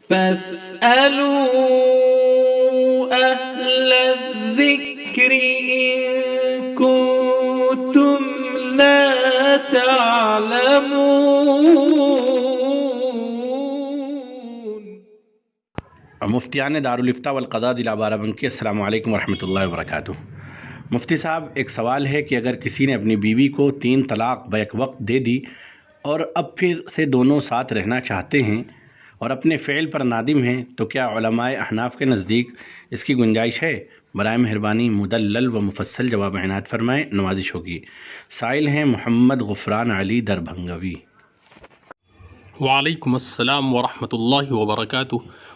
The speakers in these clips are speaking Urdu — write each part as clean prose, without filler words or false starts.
فاسألوا أهل الذكر إن كنتم لا تعلمون۔ مفتیان دارالفتاء والقضاء ضلع بارہ بنکی، السلام علیکم ورحمۃ اللہ وبرکاتہ۔ مفتی صاحب، ایک سوال ہے کہ اگر کسی نے اپنی بیوی کو 3 طلاق بیک وقت دے دی اور اب پھر سے دونوں ساتھ رہنا چاہتے ہیں اور اپنے فعل پر نادم ہیں، تو کیا علماء احناف کے نزدیک اس کی گنجائش ہے؟ برائے مہربانی مدلل و مفصل جواب عنایت فرمائیں، نوازش ہوگی۔ سائل ہیں محمد غفران علی دربھنگوی۔ وعلیکم السلام ورحمۃ اللہ وبرکاتہ۔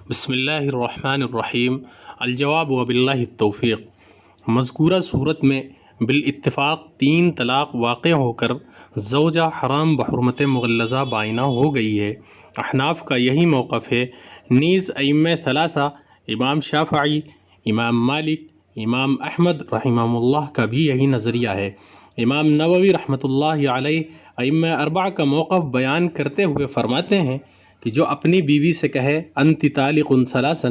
بسم اللہ الرحمن الرحیم۔ الجواب وباللہ التوفیق۔ مذکورہ صورت میں بالاتفاق 3 طلاق واقع ہو کر زوجہ حرام بحرمت مغلظہ بائنہ ہو گئی ہے۔ احناف کا یہی موقف ہے، نیز ائمہ ثلاثہ امام شافعی، امام مالک، امام احمد رحمہ اللہ کا بھی یہی نظریہ ہے۔ امام نووی رحمۃ اللہ علیہ ائمہ اربعہ کا موقف بیان کرتے ہوئے فرماتے ہیں کہ جو اپنی بیوی سے کہے انت طالق ثلاثا،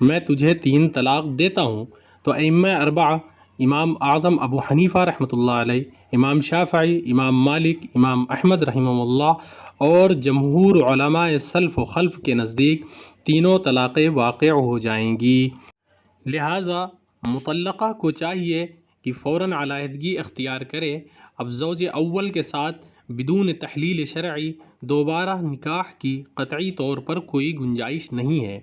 میں تجھے 3 طلاق دیتا ہوں، تو ائمہ اربعہ امام اعظم ابو حنیفہ رحمۃ اللہ علیہ، امام شافعی، امام مالک، امام احمد رحمہ اللہ اور جمہور علماء سلف و خلف کے نزدیک تینوں طلاقیں واقع ہو جائیں گی۔ لہٰذا مطلقہ کو چاہیے کہ فوراً علیحدگی اختیار کرے۔ اب زوج اول کے ساتھ بدون تحلیل شرعی دوبارہ نکاح کی قطعی طور پر کوئی گنجائش نہیں ہے۔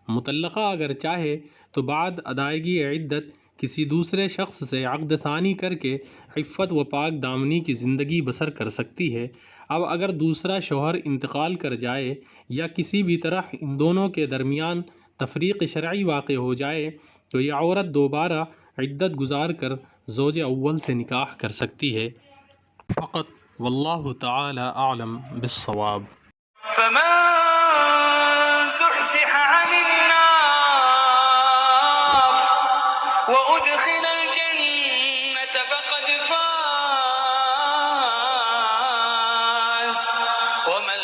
مطلقہ اگر چاہے تو بعد ادائیگی عدت کسی دوسرے شخص سے عقد ثانی کر کے عفت و پاک دامنی کی زندگی بسر کر سکتی ہے۔ اب اگر دوسرا شوہر انتقال کر جائے یا کسی بھی طرح ان دونوں کے درمیان تفریق شرعی واقع ہو جائے تو یہ عورت دوبارہ عدت گزار کر زوج اول سے نکاح کر سکتی ہے۔ فقط واللہ تعالی اعلم بالصواب۔ فمن زحزح عن النار وأدخل الجنة فقد فاز وما